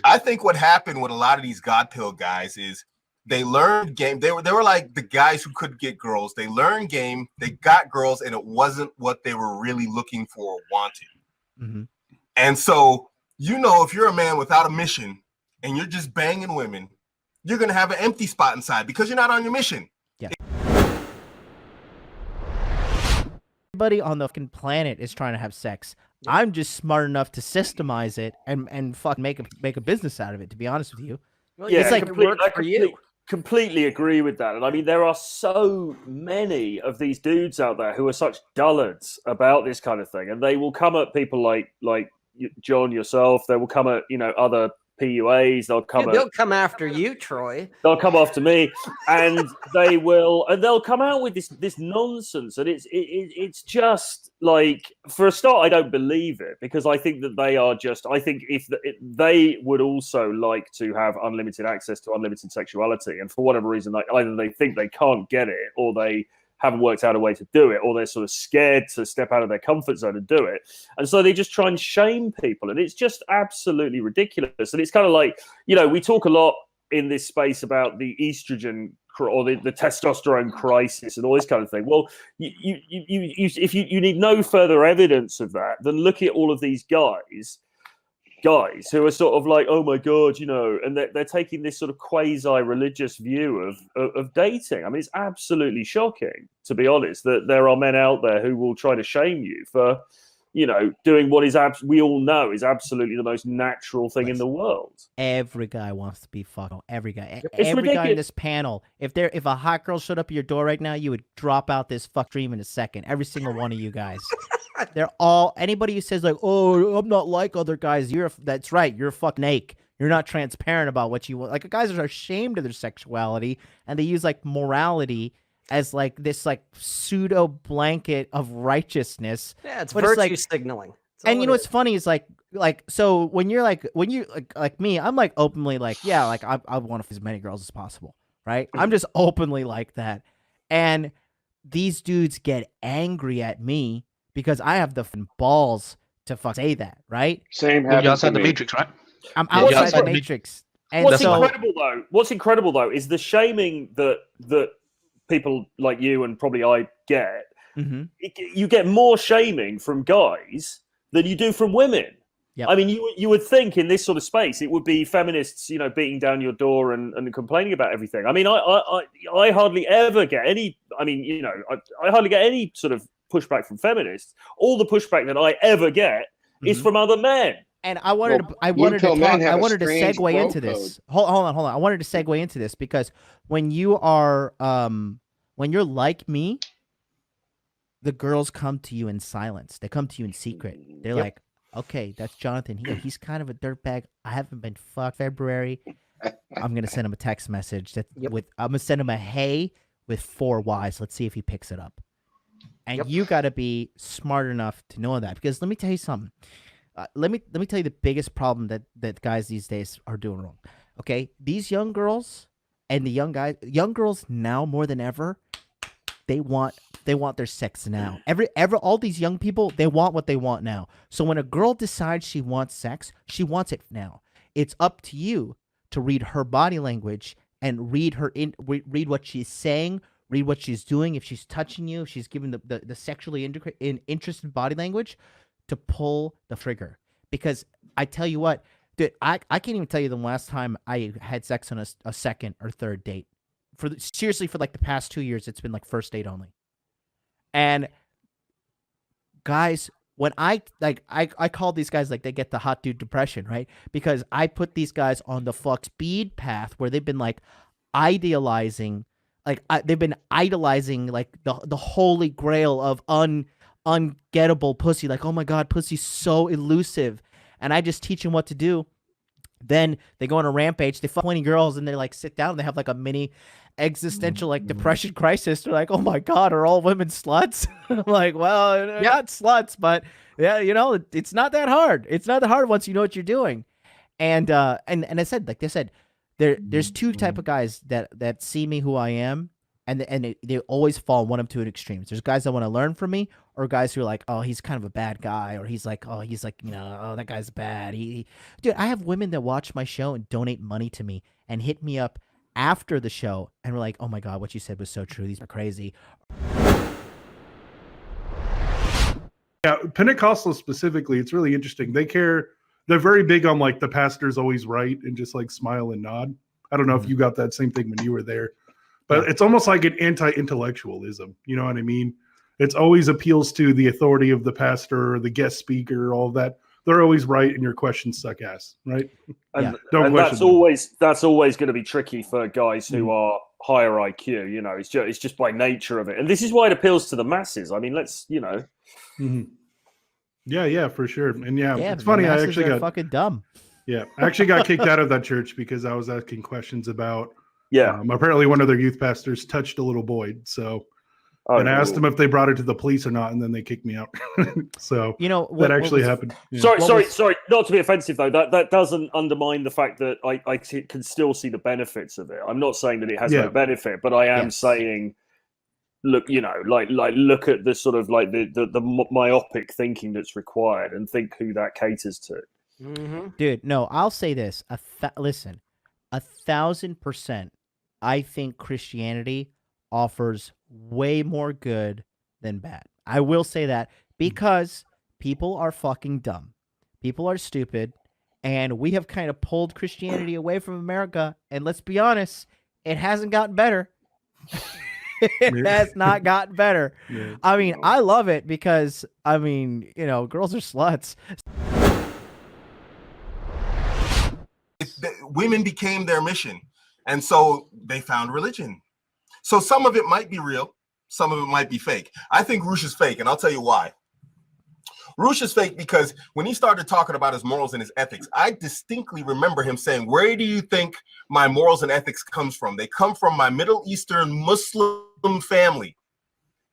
I think what happened with a lot of these God pill guys is they learned game. They were like the guys who could get girls. They learned game. They got girls, and it wasn't what they were really looking for or wanted. Mm-hmm. And so, if you're a man without a mission and you're just banging women, you're going to have an empty spot inside because you're not on your mission. Yeah. Everybody on the fucking planet is trying to have sex. I'm just smart enough to systemize it and fuck make a business out of it, to be honest with you. Well, yeah, it's like completely agree with that. And I mean, there are so many of these dudes out there who are such dullards about this kind of thing, and they will come at people like John, yourself. They will come at other PUAs. They'll come after you, Troy. They'll come after me, and they'll come out with this nonsense, and it's just like, for a start, I don't believe it, because I think that they are just. I think if they would also like to have unlimited access to unlimited sexuality, and for whatever reason, like either they think they can't get it, or they haven't worked out a way to do it, or they're sort of scared to step out of their comfort zone and do it. And so they just try and shame people. And it's just absolutely ridiculous. And it's kind of like, we talk a lot in this space about the estrogen or the testosterone crisis and all this kind of thing. Well, if you need no further evidence of that, then look at all of these guys who are sort of like, oh my God, and they're taking this sort of quasi-religious view of dating. I mean, it's absolutely shocking, to be honest, that there are men out there who will try to shame you for, doing what is we all know is absolutely the most natural thing in the world. Every guy wants to be fucked. Every guy. It's every ridiculous. guy in this panel. If a hot girl showed up at your door right now, you would drop out this fuck dream in a second. Every single one of you guys. They're all, anybody who says like, oh, I'm not like other guys, that's right, you're a fucking ache. You're not transparent about what you want. Like, guys are ashamed of their sexuality, and they use like morality as like this like pseudo blanket of righteousness. Yeah, it's virtue signaling. And what's funny is like so when you're like me, I'm like openly like, yeah, like I want as many girls as possible, right? I'm just openly like that, and these dudes get angry at me because I have the balls to say that, right? Same You're happened outside to the me. Matrix, right? I'm outside the Matrix. And What's incredible though is the shaming that people like you and probably I get. Mm-hmm. You get more shaming from guys than you do from women. Yep. I mean, you would think in this sort of space it would be feminists, beating down your door and complaining about everything. I mean, I hardly ever get any. I mean, I hardly get any sort of pushback from feminists. All the pushback that I ever get is from other men. And I wanted to segue into this. Hold on. I wanted to segue into this because when you are when you're like me, the girls come to you in silence. They come to you in secret. They're like, okay, that's Jonathan here. He's kind of a dirtbag. I haven't been fucked February. I'm gonna send him a text message I'm gonna send him a hey with 4 Y's. Let's see if he picks it up. And you got to be smart enough to know that, because let me tell you something. Let me tell you the biggest problem that guys these days are doing wrong. Okay, these young girls and the young girls now more than ever, they want their sex now. All these young people, they want what they want now. So when a girl decides she wants sex, she wants it now. It's up to you to read her body language and read read what she's saying. Read what she's doing. If she's touching you, if she's giving the sexually interested body language, to pull the trigger. Because I tell you what, dude, I can't even tell you the last time I had sex on a second or third date. Seriously, for like the past 2 years, it's been like first date only. And guys, when I call these guys like they get the hot dude depression, right? Because I put these guys on the fuck speed path where they've been like idealizing. They've been idolizing like the holy grail of ungettable pussy. Like, oh my God, pussy's so elusive. And I just teach them what to do. Then they go on a rampage. They fuck 20 girls and they like sit down and they have like a mini existential like depression crisis. They're like, oh my God, are all women sluts? I'm like, well, not sluts, but yeah, it's not that hard. It's not that hard once you know what you're doing. And I said, like they said, there's two type of guys that see me who I am, and they always fall one of two extremes. There's guys that want to learn from me, or guys who are like, oh, he's kind of a bad guy, or he's like, oh, that guy's bad. Dude, I have women that watch my show and donate money to me and hit me up after the show, and we're like, oh my God, what you said was so true. These are crazy. Yeah, Pentecostal specifically, it's really interesting. They're very big on like the pastor's always right and just like smile and nod. I don't know if you got that same thing when you were there, but it's almost like an anti-intellectualism. You know what I mean? It's always appeals to the authority of the pastor or the guest speaker, all that. They're always right, and your questions suck ass, right? And, Don't and question that's always going to be tricky for guys who are higher IQ. You know, it's just by nature of it, and this is why it appeals to the masses. I mean, Mm-hmm. Yeah, for sure. And it's funny. I actually got fucking dumb. Yeah, I actually got kicked out of that church because I was asking questions about. Apparently one of their youth pastors touched a little boy, so. And I asked them if they brought it to the police or not, and then they kicked me out. So that actually happened. Yeah. Sorry. Not to be offensive though, that doesn't undermine the fact that I can still see the benefits of it. I'm not saying that it has no benefit, but I am saying, look, look at the sort of like the myopic thinking that's required, and think who that caters to. Mm-hmm. Dude, no, I'll say this. Listen, 1,000%. I think Christianity offers way more good than bad. I will say that because people are fucking dumb. People are stupid. And we have kind of pulled Christianity away from America. And let's be honest, it hasn't gotten better. It has not gotten better. Yeah. I mean, I love it because, girls are sluts. Women became their mission. And so they found religion. So some of it might be real, some of it might be fake. I think Roosh is fake, and I'll tell you why. Roosh is fake because when he started talking about his morals and his ethics, I distinctly remember him saying, where do you think my morals and ethics comes from? They come from my Middle Eastern Muslim family.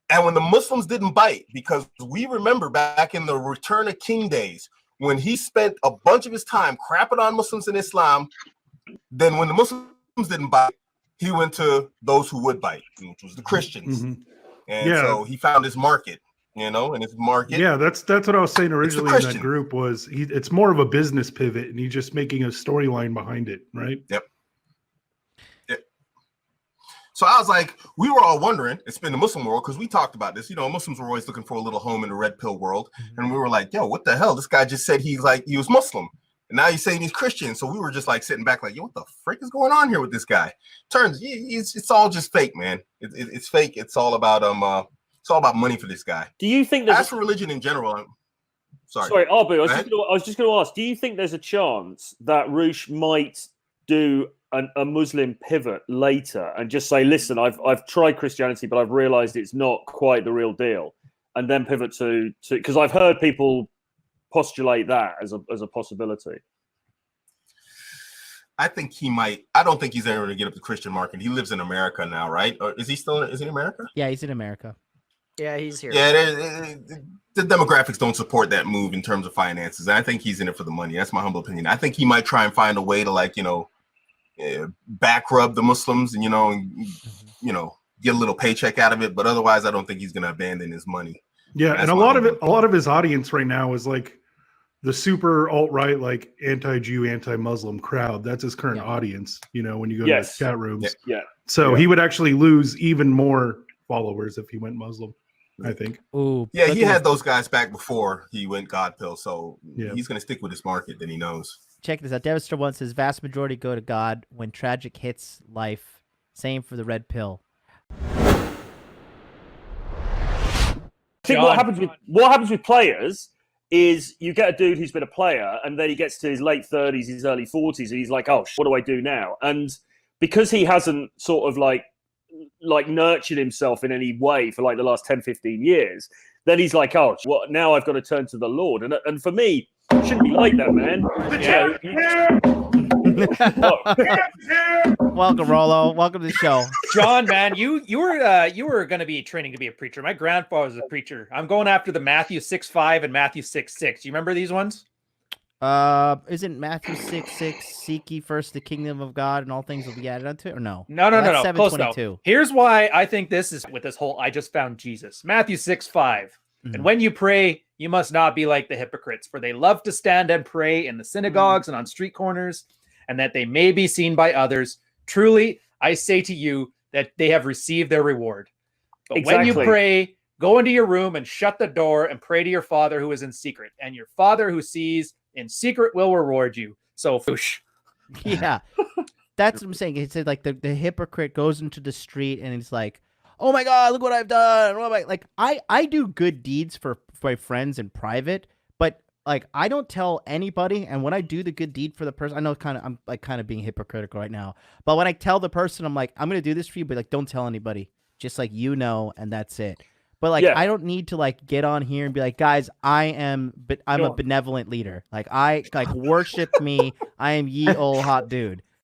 And when the Muslims didn't bite, because we remember back in the Return of King days, when he spent a bunch of his time crapping on Muslims and Islam, then when the Muslims didn't bite, he went to those who would bite, which was the Christians. Mm-hmm. And so he found his market, and his market. Yeah, that's what I was saying originally in that group was it's more of a business pivot, and he's just making a storyline behind it, right? Yep. So I was like, we were all wondering, it's been the Muslim world, because we talked about this, Muslims were always looking for a little home in the red pill world. Mm-hmm. And we were like, yo, what the hell? This guy just said he was Muslim. And now he's saying he's Christian. So we were just like sitting back like, yo, what the frick is going on here with this guy? It's all just fake, man. It's fake. It's all about money for this guy. Do you think as for religion in general, sorry, Abu, I was just going to ask, do you think there's a chance that Roosh might do a Muslim pivot later and just say, listen, I've tried Christianity, but I've realized it's not quite the real deal, and then pivot to because I've heard people postulate that as a possibility? I think he might. I don't think he's ever going to get up the Christian market. He lives in America now, right? Or is he in America? Yeah, he's in America. Yeah, he's here. Yeah, the demographics don't support that move in terms of finances. And I think he's in it for the money. That's my humble opinion. I think he might try and find a way to back rub the Muslims and get a little paycheck out of it. But otherwise, I don't think he's going to abandon his money. Yeah, and a lot of his audience right now is like the super alt-right, like anti-Jew, anti-Muslim crowd. That's his current audience, when you go to the chat rooms. Yeah. So he would actually lose even more followers if he went Muslim, I think. Ooh, yeah, he had those guys back before he went God pill. So he's going to stick with his market that he knows. Check this out. Devastator One says, vast majority go to God when tragic hits life. Same for the red pill. I think what happens with players is you get a dude who's been a player, and then he gets to his late 30s, his early 40s, and he's like, oh, what do I do now? And because he hasn't sort of like nurtured himself in any way for like the last 10, 15 years, then he's like, oh, what? Now I've got to turn to the Lord. And for me, it shouldn't be like that, man. Welcome, Rollo. Welcome to the show. John, man, you were going to be training to be a preacher. My grandfather was a preacher. I'm going after the Matthew 6:5 and Matthew 6:6. You remember these ones? Isn't Matthew 6:6 seek ye first the kingdom of God and all things will be added unto it? Or no? No. That's Close 7:22. though. Here's why I think this is with this whole I just found Jesus. Matthew 6:5. And when you pray, you must not be like the hypocrites, for they love to stand and pray in the synagogues and on street corners, and that they may be seen by others. Truly, I say to you that they have received their reward. But when you pray, go into your room and shut the door and pray to your Father who is in secret, and your Father who sees in secret will reward you. So, whoosh. Yeah, that's what I'm saying. It's like the hypocrite goes into the street and it's like, oh my God, look what I've done. What am I? Like, I do good deeds for my friends in private, but like I don't tell anybody. And when I do the good deed for the person, I know I'm like kind of being hypocritical right now, but when I tell the person, I'm like, I'm gonna do this for you, but like don't tell anybody, just like and that's it. But like I don't need to like get on here and be like, guys, I'm a benevolent leader. Like worship me. I am ye old hot dude.